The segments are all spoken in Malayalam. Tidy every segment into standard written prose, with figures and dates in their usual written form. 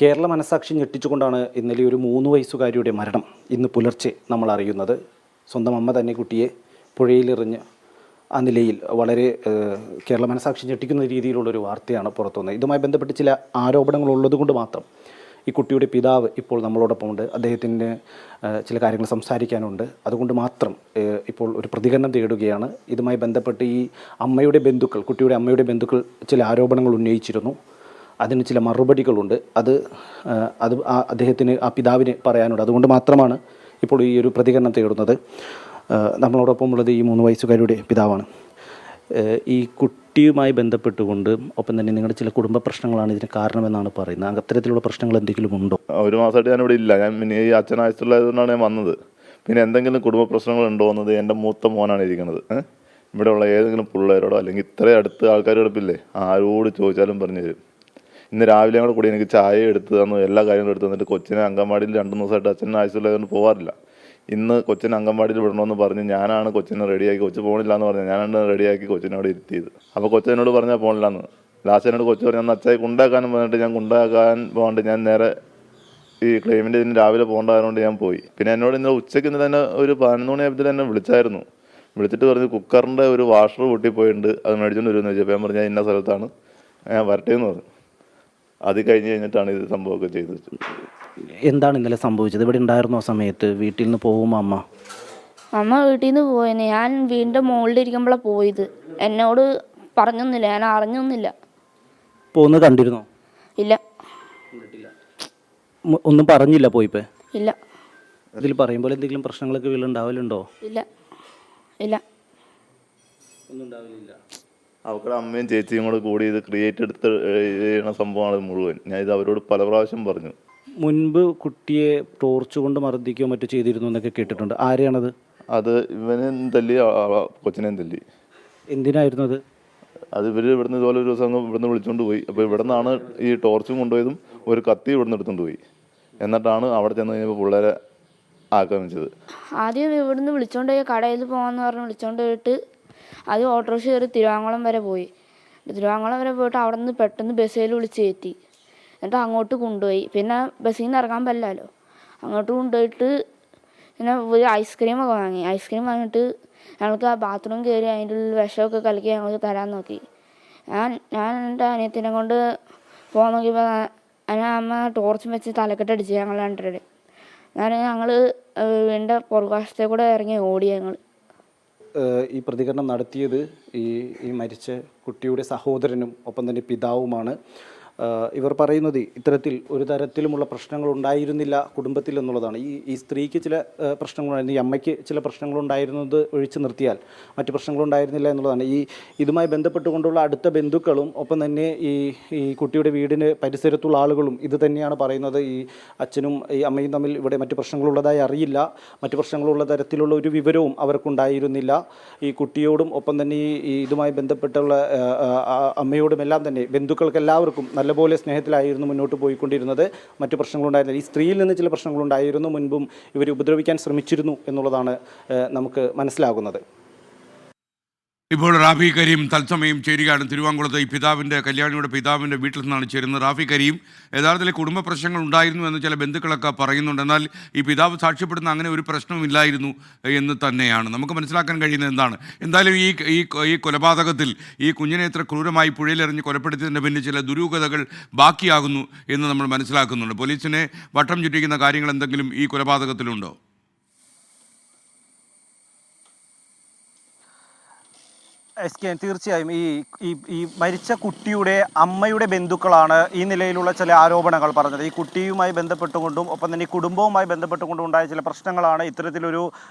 കേരള മനസാക്ഷി ഞെട്ടിച്ചുകൊണ്ടാണ് ഇന്നലെ ഒരു 3 വയസ്സുകാരിയുടെ മരണം ഇന്ന് പുലർച്ചെ നമ്മൾ അറിയുന്നത്. സ്വന്തം അമ്മ തന്നെ കുട്ടിയെ പുഴയിലെറിഞ്ഞ് ആ നിലയിൽ വളരെ കേരള മനസാക്ഷി ഞെട്ടിക്കുന്ന രീതിയിലുള്ളൊരു വാർത്തയാണ് പുറത്തുവന്നത്. ഇതുമായി ബന്ധപ്പെട്ട് ചില ആരോപണങ്ങൾ ഉള്ളതുകൊണ്ട് മാത്രം ഈ കുട്ടിയുടെ പിതാവ് ഇപ്പോൾ നമ്മളോടൊപ്പം ഉണ്ട്. അദ്ദേഹത്തിന് ചില കാര്യങ്ങൾ സംസാരിക്കാനുണ്ട്. അതുകൊണ്ട് മാത്രം ഇപ്പോൾ ഒരു പ്രതികരണം തേടുകയാണ്. ഇതുമായി ബന്ധപ്പെട്ട് ഈ അമ്മയുടെ ബന്ധുക്കൾ, കുട്ടിയുടെ അമ്മയുടെ ബന്ധുക്കൾ ചില ആരോപണങ്ങൾ ഉന്നയിച്ചിരുന്നു. അതിന് ചില മറുപടികളുണ്ട്. അത് അദ്ദേഹത്തിന്, ആ പിതാവിന് പറയാനുണ്ട്. അതുകൊണ്ട് മാത്രമാണ് ഇപ്പോൾ ഈ ഒരു പ്രതികരണം തേടുന്നത്. നമ്മളോടൊപ്പം ഉള്ളത് ഈ 3 വയസ്സുകാരുടെ പിതാവാണ്. ഈ കുട്ടിയുമായി ബന്ധപ്പെട്ടുകൊണ്ട് ഒപ്പം തന്നെ നിങ്ങളുടെ ചില കുടുംബ പ്രശ്നങ്ങളാണ് ഇതിന് കാരണമെന്നാണ് പറയുന്നത്. അത്തരത്തിലുള്ള പ്രശ്നങ്ങൾ എന്തെങ്കിലും ഉണ്ടോ? ഒരു മാസമായിട്ട് ഞാനിവിടെ ഇല്ല. ഞാൻ പിന്നെ ഈ അച്ഛനായതുകൊണ്ടാണ് ഞാൻ വന്നത്. പിന്നെ എന്തെങ്കിലും കുടുംബ പ്രശ്നങ്ങൾ ഉണ്ടോ എന്നത് എൻ്റെ മൂത്ത മോനാണ് ഇരിക്കുന്നത്. ഇവിടെയുള്ള ഏതെങ്കിലും പിള്ളേരോടോ അല്ലെങ്കിൽ ഇത്രയും അടുത്ത ആൾക്കാരോടൊപ്പില്ലേ, ആരോട് ചോദിച്ചാലും പറഞ്ഞു തരും. ഇന്ന് രാവിലെ കൂടെ കൂടി എനിക്ക് ചായ എടുത്ത് തന്നു, എല്ലാ കാര്യങ്ങളും എടുത്ത് തന്നിട്ട് കൊച്ചിനെ അംഗൻവാടിയിൽ 2 ദിവസമായിട്ട് അച്ഛൻ ആവശ്യമുള്ളതുകൊണ്ട് പോകാറില്ല. ഇന്ന് കൊച്ചിനെ അംഗൻവാടിയിൽ വിടണമെന്ന് പറഞ്ഞ് ഞാനാണ് കൊച്ചിനെ റെഡിയാക്കി, കൊച്ചു പോകണില്ല എന്ന് പറഞ്ഞാൽ ഞാനാണ് റെഡിയാക്കി കൊച്ചിനെ അവിടെ ഇരുത്തിയത്. അപ്പോൾ കൊച്ചിനോട് പറഞ്ഞാൽ പോകണില്ലാന്ന്. ലാസ്റ്റ് എന്നോട് കൊച്ചു പറഞ്ഞാൽ അന്ന് അച്ഛായി കൊണ്ടാക്കാനും പറഞ്ഞിട്ട് ഞാൻ കൊണ്ടാക്കാൻ പോകാണ്ട് ഞാൻ നേരെ ഈ ക്ലെയിമിൻ്റെ ഇതിന് രാവിലെ പോകേണ്ടതുകൊണ്ട് ഞാൻ പോയി. പിന്നെ എന്നോട് ഇന്നലെ ഉച്ചയ്ക്ക് ഇന്ന് തന്നെ ഒരു 11 മണിയായപ്പോൾ എന്നെ വിളിച്ചായിരുന്നു. വിളിച്ചിട്ട് പറഞ്ഞു കുക്കറിൻ്റെ ഒരു വാഷർ പൊട്ടിപ്പോയിട്ടുണ്ട്, അത് മേടിച്ചുകൊണ്ട് വരുമെന്ന് ചോദിച്ചപ്പോൾ ഞാൻ പറഞ്ഞാൽ ഇന്ന സ്ഥലത്താണ്, ഞാൻ വരട്ടെ എന്ന് പറഞ്ഞു. അത് കഴിഞ്ഞിട്ടാണ് ഇത് സംഭവമൊക്കെ ചെയ്തത്. എന്താണ് ഇന്നലെ സംഭവിച്ചത്? ഇവിടെ ഉണ്ടായിരുന്നു ആ സമയത്ത്? വീട്ടിൽ നിന്ന് പോകുമ്പോൾ അമ്മ വീട്ടിൽ നിന്ന് പോയെന്നെ. ഞാൻ വീടിൻ്റെ മുകളിലിരിക്കുമ്പോഴാണ് പോയത്. എന്നോട് പറഞ്ഞൊന്നുമില്ല, ഞാൻ അറിഞ്ഞൊന്നുമില്ല. പോകുന്നത് കണ്ടിരുന്നോ? ഇല്ല. ഒന്നും പറഞ്ഞില്ല പോയിപ്പോ? ഇല്ല. ഇതിൽ പറയുമ്പോൾ എന്തെങ്കിലും പ്രശ്നങ്ങളൊക്കെ വീട്ടിലുണ്ടാവലുണ്ടോ? ഇല്ല ഇല്ല, ഒന്നും ഉണ്ടാവില്ല. അവരുടെ അമ്മയും ചേച്ചിയും കൂടി ഇത് ക്രിയേറ്റ് എടുത്ത് ചെയ്യണ സംഭവമാണ് മുഴുവൻ. ഞാൻ ഇത് അവരോട് പല പ്രാവശ്യം പറഞ്ഞു. മുൻപ് കുട്ടിയെ ടോർച്ച് കൊണ്ട് മർദ്ദിക്കുകയോ മറ്റോ ചെയ്തിരുന്നു എന്നൊക്കെ കേട്ടിട്ടുണ്ട്. ആരെയാണത്? അത് ഇവനെയും തല്ലി കൊച്ചിനെയും തല്ലി. എന്തിനായിരുന്നു അത്? അത് ഇവിടുന്ന് ഇതുപോലെ ഒരു ദിവസം ഇവിടുന്ന് വിളിച്ചുകൊണ്ട് പോയി. അപ്പോൾ ഇവിടെ നിന്നാണ് ഈ ടോർച്ചും കൊണ്ടുപോയതും ഒരു കത്തി ഇവിടുന്ന് എടുത്തുകൊണ്ട് പോയി. എന്നിട്ടാണ് അവിടെ ചെന്ന് കഴിഞ്ഞപ്പോൾ പിള്ളേരെ ആക്രമിച്ചത്. ആദ്യം ഇവിടുന്ന് വിളിച്ചോണ്ട് പോയി കടയിൽ പോകാമെന്ന് പറഞ്ഞ് വിളിച്ചോണ്ട് പോയിട്ട് ആദ്യം ഓട്ടോറിക്ഷ കയറി തിരുവാങ്കുളം വരെ പോയി. തിരുവാങ്കുളം വരെ പോയിട്ട് അവിടെ നിന്ന് പെട്ടെന്ന് ബസ്സിൽ വിളിച്ച് കയറ്റി. എന്നിട്ട് അങ്ങോട്ട് കൊണ്ടുപോയി. പിന്നെ ബസ്സിൽ നിന്ന് ഇറങ്ങാൻ പറ്റില്ലല്ലോ, അങ്ങോട്ട് കൊണ്ടുപോയിട്ട് പിന്നെ ഒരു ഐസ്ക്രീമൊക്കെ വാങ്ങി. ഐസ്ക്രീം വാങ്ങിയിട്ട് ഞങ്ങൾക്ക് ആ ബാത്റൂം കയറി അതിൻ്റെ ഉള്ളിൽ വിഷമൊക്കെ കലക്കി ഞങ്ങൾക്ക് തരാൻ നോക്കി. ഞാൻ എൻ്റെ അനിയത്തിനെ കൊണ്ട് പോകാൻ നോക്കിയപ്പോൾ അമ്മ ടോർച്ചും വെച്ച് തലക്കെട്ടടിച്ച് ഞങ്ങൾ രണ്ടുപേരും. ഞങ്ങൾ എൻ്റെ പുറകുവശത്തെ കൂടെ ഇറങ്ങി ഓടി. ഞങ്ങൾ ഈ പ്രതികരണം നടത്തിയത് ഈ മരിച്ച കുട്ടിയുടെ സഹോദരനും ഒപ്പം തന്നെ പിതാവുമാണ്. ഇവർ പറയുന്നത് ഇത്തരത്തിൽ ഒരു തരത്തിലുമുള്ള പ്രശ്നങ്ങൾ ഉണ്ടായിരുന്നില്ല കുടുംബത്തിൽ എന്നുള്ളതാണ്. ഈ സ്ത്രീക്ക് ചില പ്രശ്നങ്ങളുണ്ടായിരുന്നു, ഈ അമ്മയ്ക്ക് ചില പ്രശ്നങ്ങളുണ്ടായിരുന്നത് ഒഴിച്ചു നിർത്തിയാൽ മറ്റ് പ്രശ്നങ്ങളുണ്ടായിരുന്നില്ല എന്നുള്ളതാണ്. ഇതുമായി ബന്ധപ്പെട്ടുകൊണ്ടുള്ള അടുത്ത ബന്ധുക്കളും ഒപ്പം തന്നെ ഈ കുട്ടിയുടെ വീടിന് പരിസരത്തുള്ള ആളുകളും ഇത് തന്നെയാണ് പറയുന്നത്. ഈ അച്ഛനും ഈ അമ്മയും തമ്മിൽ ഇവിടെ മറ്റ് പ്രശ്നങ്ങളുള്ളതായി അറിയില്ല, മറ്റ് പ്രശ്നങ്ങളുള്ള തരത്തിലുള്ള ഒരു വിവരവും അവർക്കുണ്ടായിരുന്നില്ല. ഈ കുട്ടിയോടും ഒപ്പം തന്നെ ഈ ഇതുമായി ബന്ധപ്പെട്ടുള്ള അമ്മയോടുമെല്ലാം തന്നെ ബന്ധുക്കൾക്കെല്ലാവർക്കും നല്ലപോലെ സ്നേഹത്തിലായിരുന്നു മുന്നോട്ട് പോയിക്കൊണ്ടിരുന്നത്. മറ്റു പ്രശ്നങ്ങളുണ്ടായിരുന്നില്ല. ഈ സ്ത്രീയിൽ നിന്ന് ചില പ്രശ്നങ്ങളുണ്ടായിരുന്നു. മുൻപും ഇവർ ഉപദ്രവിക്കാൻ ശ്രമിച്ചിരുന്നു എന്നുള്ളതാണ് നമുക്ക് മനസ്സിലാകുന്നത്. ഇപ്പോൾ റാഫി കരീം തത്സമയം ചേരുകയാണ്. തിരുവാങ്കുളത്ത് ഈ കല്യാണിയുടെ പിതാവിൻ്റെ വീട്ടിൽ നിന്നാണ് ചേരുന്നത്. റാഫി കരീം, യഥാർത്ഥത്തിൽ കുടുംബ പ്രശ്നങ്ങൾ ഉണ്ടായിരുന്നു എന്ന് ചില ബന്ധുക്കളൊക്കെ പറയുന്നുണ്ട്. എന്നാൽ ഈ പിതാവ് സാക്ഷ്യപ്പെടുന്ന അങ്ങനെ ഒരു പ്രശ്നവുമില്ലായിരുന്നു എന്ന് തന്നെയാണ് നമുക്ക് മനസ്സിലാക്കാൻ കഴിയുന്നത്. എന്തായാലും ഈ കൊലപാതകത്തിൽ ഈ കുഞ്ഞിനെ എത്ര ക്രൂരമായി പുഴയിലെറിഞ്ഞ് കൊലപ്പെടുത്തിയതിൻ്റെ പിന്നിൽ ചില ദുരൂഹതകൾ ബാക്കിയാകുന്നു എന്ന് നമ്മൾ മനസ്സിലാക്കുന്നുണ്ട്. പോലീസിനെ വട്ടം ചുറ്റിക്കുന്ന കാര്യങ്ങൾ എന്തെങ്കിലും ഈ കൊലപാതകത്തിലുണ്ടോ? തീർച്ചയായും ഈ മരിച്ച കുട്ടിയുടെ അമ്മയുടെ ബന്ധുക്കളാണ് ഈ നിലയിലുള്ള ചില ആരോപണങ്ങൾ പറഞ്ഞത്. ഈ കുട്ടിയുമായി ബന്ധപ്പെട്ടുകൊണ്ടും ഒപ്പം തന്നെ ഈ കുടുംബവുമായി ബന്ധപ്പെട്ടുകൊണ്ടും ഉണ്ടായ ചില പ്രശ്നങ്ങളാണ് ഇത്തരത്തിലൊരു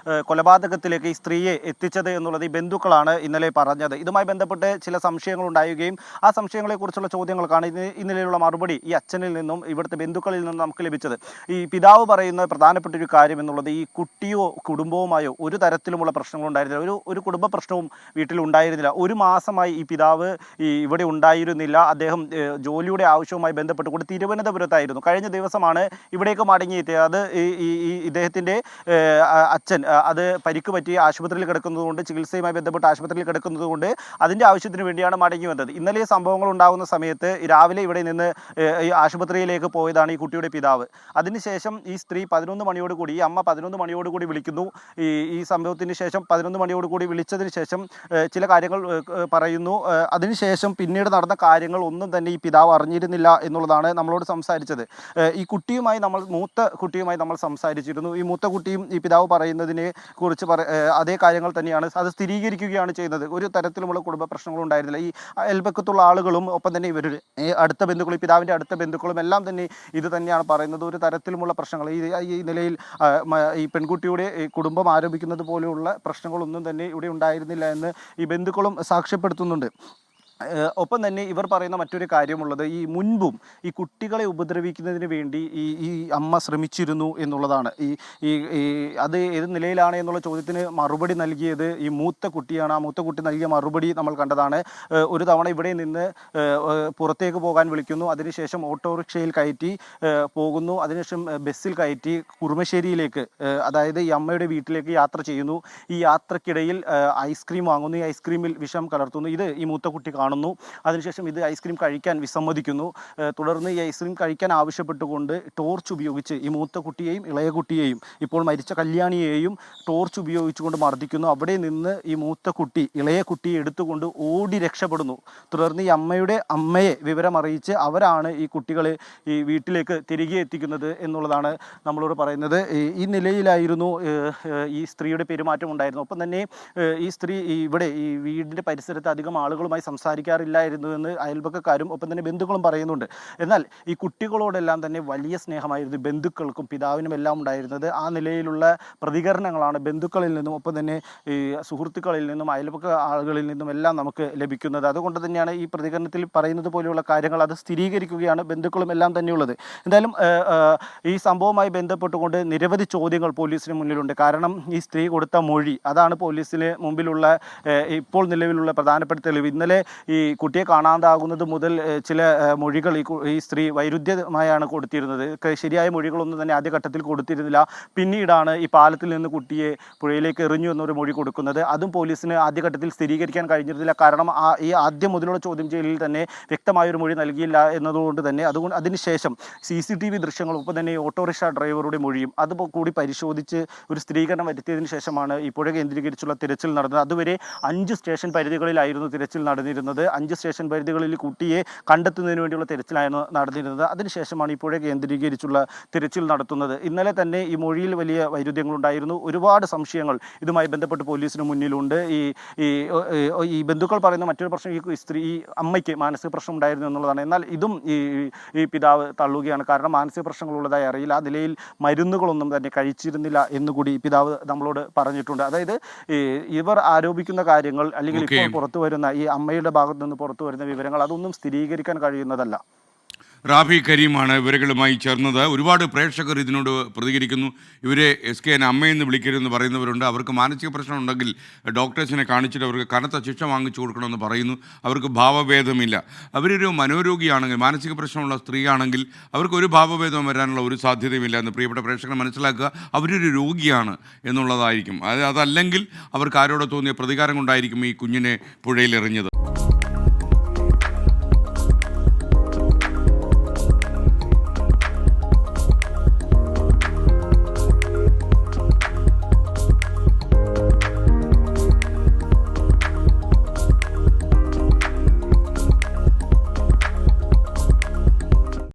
കൊലപാതകത്തിലേക്ക് ഈ സ്ത്രീയെ എത്തിച്ചത് എന്നുള്ളത് ഈ ബന്ധുക്കളാണ് ഇന്നലെ പറഞ്ഞത്. ഇതുമായി ബന്ധപ്പെട്ട് ചില സംശയങ്ങൾ ഉണ്ടാവുകയും ആ സംശയങ്ങളെക്കുറിച്ചുള്ള ചോദ്യങ്ങൾക്കാണ് ഈ നിലയിലുള്ള മറുപടി ഈ അച്ഛനിൽ നിന്നും ഇവിടുത്തെ ബന്ധുക്കളിൽ നിന്നും നമുക്ക് ലഭിച്ചത്. ഈ പിതാവ് പറയുന്ന പ്രധാനപ്പെട്ട ഒരു കാര്യം എന്നുള്ളത് ഈ കുട്ടിയോ കുടുംബവുമായോ ഒരു തരത്തിലുമുള്ള പ്രശ്നങ്ങളുണ്ടായിരുന്നില്ല, ഒരു കുടുംബ പ്രശ്നവും വീട്ടിലുണ്ടായിരുന്നില്ല ഉണ്ടായിരുന്നില്ല. 1 മാസമായി ഈ പിതാവ് ഇവിടെ ഉണ്ടായിരുന്നില്ല. അദ്ദേഹം ജോലിയുടെ ആവശ്യവുമായി ബന്ധപ്പെട്ടുകൊണ്ട് തിരുവനന്തപുരത്തായിരുന്നു. കഴിഞ്ഞ ദിവസമാണ് ഇവിടേക്ക് മടങ്ങിയെത്തിയത്. അത് ഈ ഇദ്ദേഹത്തിൻ്റെ അച്ഛൻ അത് പരിക്ക് പറ്റി ആശുപത്രിയിൽ കിടക്കുന്നതുകൊണ്ട്, ചികിത്സയുമായി ബന്ധപ്പെട്ട് ആശുപത്രിയിൽ കിടക്കുന്നതുകൊണ്ട് അതിൻ്റെ ആവശ്യത്തിന് വേണ്ടിയാണ് മടങ്ങി വന്നത്. ഇന്നലെ സംഭവങ്ങൾ ഉണ്ടാകുന്ന സമയത്ത് രാവിലെ ഇവിടെ നിന്ന് ഈ ആശുപത്രിയിലേക്ക് പോയതാണ് ഈ കുട്ടിയുടെ പിതാവ്. അതിനുശേഷം ഈ സ്ത്രീ 11 മണിയോടുകൂടി, ഈ അമ്മ 11 മണിയോടുകൂടി വിളിക്കുന്നു. ഈ സംഭവത്തിന് ശേഷം 11 മണിയോടുകൂടി വിളിച്ചതിന് ശേഷം ചില കാര്യങ്ങൾ പറയുന്നു. അതിനുശേഷം പിന്നീട് നടന്ന കാര്യങ്ങൾ ഒന്നും തന്നെ ഈ പിതാവ് അറിഞ്ഞിരുന്നില്ല എന്നുള്ളതാണ് നമ്മളോട് സംസാരിച്ചത്. ഈ കുട്ടിയുമായി മൂത്ത കുട്ടിയുമായി നമ്മൾ സംസാരിച്ചിരുന്നു. ഈ മൂത്ത കുട്ടിയും ഈ പിതാവ് പറയുന്നതിനെ കുറിച്ച് അതേ കാര്യങ്ങൾ തന്നെയാണ്, അത് സ്ഥിരീകരിക്കുകയാണ് ചെയ്യുന്നത്. ഒരു തരത്തിലുമുള്ള കുടുംബ പ്രശ്നങ്ങളും ഉണ്ടായിരുന്നില്ല. ഈ അയൽപക്കത്തുള്ള ആളുകളും ഒപ്പം തന്നെ ഇവരുടെ അടുത്ത ബന്ധുക്കളും, ഈ പിതാവിൻ്റെ അടുത്ത ബന്ധുക്കളും എല്ലാം തന്നെ ഇത് തന്നെയാണ് പറയുന്നത്. ഒരു തരത്തിലുമുള്ള പ്രശ്നങ്ങൾ ഈ നിലയിൽ ഈ പെൺകുട്ടിയുടെ കുടുംബം ആരോപിക്കുന്നത് പോലെയുള്ള പ്രശ്നങ്ങളൊന്നും തന്നെ ഇവിടെ ഉണ്ടായിരുന്നില്ല എന്ന് ഈ ബന്ധുക്കളും സാക്ഷ്യപ്പെടുത്തുന്നുണ്ട്. ഒപ്പം തന്നെ ഇവർ പറയുന്ന മറ്റൊരു കാര്യമുള്ളത്, ഈ മുൻപും ഈ കുട്ടികളെ ഉപദ്രവിക്കുന്നതിന് വേണ്ടി ഈ അമ്മ ശ്രമിച്ചിരുന്നു എന്നുള്ളതാണ്. അത് ഏത് നിലയിലാണ് എന്നുള്ള ചോദ്യത്തിന് മറുപടി നൽകിയത് ഈ മൂത്ത കുട്ടിയാണ്. ആ മൂത്ത കുട്ടി നൽകിയ മറുപടി നമ്മൾ കണ്ടതാണ്. ഒരു തവണ ഇവിടെ നിന്ന് പുറത്തേക്ക് പോകാൻ വിളിക്കുന്നു, അതിനുശേഷം ഓട്ടോറിക്ഷയിൽ കയറ്റി പോകുന്നു, അതിനുശേഷം ബസ്സിൽ കയറ്റി കുറുമശ്ശേരിയിലേക്ക്, അതായത് ഈ അമ്മയുടെ വീട്ടിലേക്ക് യാത്ര ചെയ്യുന്നു. ഈ യാത്രക്കിടയിൽ ഐസ്ക്രീം വാങ്ങുന്നു, ഈ ഐസ്ക്രീമിൽ വിഷം കലർത്തുന്നു. ഇത് ഈ മൂത്ത കുട്ടി കാണുന്നു. അതിനുശേഷം ഇത് ഐസ്ക്രീം കഴിക്കാൻ വിസമ്മതിക്കുന്നു. തുടർന്ന് ഈ ഐസ്ക്രീം കഴിക്കാൻ ആവശ്യപ്പെട്ടുകൊണ്ട് ടോർച്ച് ഉപയോഗിച്ച് ഈ മൂത്ത കുട്ടിയെയും ഇളയ കുട്ടിയെയും, ഇപ്പോൾ മരിച്ച കല്യാണിയെയും ടോർച്ച് ഉപയോഗിച്ചുകൊണ്ട് മർദ്ദിക്കുന്നു. അവിടെ നിന്ന് ഈ മൂത്ത കുട്ടി ഇളയ കുട്ടിയെ എടുത്തുകൊണ്ട് ഓടി രക്ഷപ്പെടുന്നു. തുടർന്ന് ഈ അമ്മയെ വിവരമറിയിച്ച് അവരാണ് ഈ കുട്ടികളെ ഈ വീട്ടിലേക്ക് തിരികെ എത്തിക്കുന്നത് എന്നുള്ളതാണ് നമ്മളോട് പറയുന്നത്. ഈ നിലയിലായിരുന്നു ഈ സ്ത്രീയുടെ പെരുമാറ്റം ഉണ്ടായിരുന്നു. ഒപ്പം തന്നെ ഈ സ്ത്രീ ഇവിടെ ഈ വീടിൻ്റെ പരിസരത്ത് അധികം ആളുകളുമായി സംസാരിക്കാറില്ലായിരുന്നു എന്ന് അയൽപക്കക്കാരും ഒപ്പം തന്നെ ബന്ധുക്കളും പറയുന്നുണ്ട്. എന്നാൽ ഈ കുട്ടികളോടെല്ലാം തന്നെ വലിയ സ്നേഹമായിരുന്നു ബന്ധുക്കൾക്കും പിതാവിനും എല്ലാം ഉണ്ടായിരുന്നത്. ആ നിലയിലുള്ള പ്രതികരണങ്ങളാണ് ബന്ധുക്കളിൽ നിന്നും ഒപ്പം തന്നെ ഈ സുഹൃത്തുക്കളിൽ നിന്നും അയൽപക്ക ആളുകളിൽ നിന്നും എല്ലാം നമുക്ക് ലഭിക്കുന്നത്. അതുകൊണ്ട് തന്നെയാണ് ഈ പ്രതികരണത്തിൽ പറയുന്നത് പോലെയുള്ള കാര്യങ്ങൾ അത് സ്ഥിരീകരിക്കുകയാണ് ബന്ധുക്കളും എല്ലാം തന്നെയുള്ളത്. എന്തായാലും ഈ സംഭവവുമായി ബന്ധപ്പെട്ടുകൊണ്ട് നിരവധി ചോദ്യങ്ങൾ പോലീസിന് മുന്നിലുണ്ട്. കാരണം ഈ സ്ത്രീ കൊടുത്ത മൊഴി അതാണ് പോലീസിന് മുമ്പിലുള്ള ഇപ്പോൾ നിലവിലുള്ള പ്രധാനപ്പെട്ട തെളിവ്. ഇന്നലെ ഈ കുട്ടിയെ കാണാതാകുന്നത് മുതൽ ചില മൊഴികൾ ഈ സ്ത്രീ വൈരുദ്ധ്യമായാണ് കൊടുത്തിരുന്നത്. ശരിയായ മൊഴികളൊന്നും തന്നെ ആദ്യഘട്ടത്തിൽ കൊടുത്തിരുന്നില്ല. പിന്നീടാണ് ഈ പാലത്തിൽ നിന്ന് കുട്ടിയെ പുഴയിലേക്ക് എറിഞ്ഞു എന്നൊരു മൊഴി കൊടുക്കുന്നത്. അതും പോലീസിന് ആദ്യഘട്ടത്തിൽ സ്ഥിരീകരിക്കാൻ കഴിഞ്ഞിരുന്നില്ല. കാരണം ഈ ആദ്യം മുതലുള്ള ചോദ്യം ചെയ്യലിൽ തന്നെ വ്യക്തമായൊരു മൊഴി നൽകിയില്ല എന്നതുകൊണ്ട് തന്നെ അതിനുശേഷം CCTV ദൃശ്യങ്ങളും ഒപ്പം തന്നെ ഓട്ടോറിക്ഷ ഡ്രൈവറുടെ മൊഴിയും അത് കൂടി പരിശോധിച്ച് ഒരു സ്ഥിരീകരണം വരുത്തിയതിനു ശേഷമാണ് ഈ പുഴ കേന്ദ്രീകരിച്ചുള്ള തിരച്ചിൽ നടന്നത്. അതുവരെ 5 സ്റ്റേഷൻ പരിധികളിലായിരുന്നു തിരച്ചിൽ നടന്നിരുന്നത്. 5 സ്റ്റേഷൻ പരിധികളിൽ കുട്ടിയെ കണ്ടെത്തുന്നതിന് വേണ്ടിയുള്ള തിരച്ചിലായിരുന്നു നടന്നിരുന്നത്. അതിനുശേഷമാണ് ഈ പുഴ കേന്ദ്രീകരിച്ചുള്ള തിരച്ചിൽ നടത്തുന്നത്. ഇന്നലെ തന്നെ ഈ മൊഴിയിൽ വലിയ വൈരുദ്ധ്യങ്ങളുണ്ടായിരുന്നു. ഒരുപാട് സംശയങ്ങൾ ഇതുമായി ബന്ധപ്പെട്ട് പോലീസിന് മുന്നിലുണ്ട്. ഈ ബന്ധുക്കൾ പറയുന്ന മറ്റൊരു പ്രശ്നം ഈ അമ്മയ്ക്ക് മാനസിക പ്രശ്നം ഉണ്ടായിരുന്നു എന്നുള്ളതാണ്. എന്നാൽ ഇതും ഈ പിതാവ് തള്ളുകയാണ്. കാരണം മാനസിക പ്രശ്നങ്ങളുള്ളതായി അറിയില്ല. ആ നിലയിൽ മരുന്നുകളൊന്നും തന്നെ കഴിച്ചിരുന്നില്ല എന്നുകൂടി പിതാവ് നമ്മളോട് പറഞ്ഞിട്ടുണ്ട്. അതായത് ഇവർ ആരോപിക്കുന്ന കാര്യങ്ങൾ അല്ലെങ്കിൽ ഇപ്പോൾ പുറത്തു വരുന്ന ഈ അമ്മയുടെ ഭാഗത്ത് നിന്ന് പുറത്തു വരുന്ന വിവരങ്ങൾ അതൊന്നും സ്ഥിരീകരിക്കാൻ കഴിയുന്നതല്ല. റാഫി കരീമാണ് ഇവരുകളുമായി ചേർന്നത്. ഒരുപാട് പ്രേക്ഷകർ ഇതിനോട് പ്രതികരിക്കുന്നു. ഇവരെ SKN അമ്മയെന്ന് വിളിക്കരുതെന്ന് പറയുന്നവരുണ്ട്. അവർക്ക് മാനസിക പ്രശ്നം ഉണ്ടെങ്കിൽ ഡോക്ടേഴ്സിനെ കാണിച്ചിട്ട് അവർക്ക് കനത്ത ശിക്ഷ വാങ്ങിച്ചു കൊടുക്കണമെന്ന് പറയുന്നു. അവർക്ക് ഭാവഭേദമില്ല. അവരൊരു മനോരോഗിയാണെങ്കിൽ, മാനസിക പ്രശ്നമുള്ള സ്ത്രീയാണെങ്കിൽ അവർക്ക് ഒരു ഭാവഭേദം വരാനുള്ള ഒരു സാധ്യതയുമില്ല എന്ന് പ്രിയപ്പെട്ട പ്രേക്ഷകർ മനസ്സിലാക്കുക. അവരൊരു രോഗിയാണ് എന്നുള്ളതായിരിക്കും. അതല്ലെങ്കിൽ അവർക്ക് ആരോട് തോന്നിയ പ്രതികാരം കൊണ്ടായിരിക്കും ഈ കുഞ്ഞിനെ പുഴയിൽ എറിഞ്ഞത്.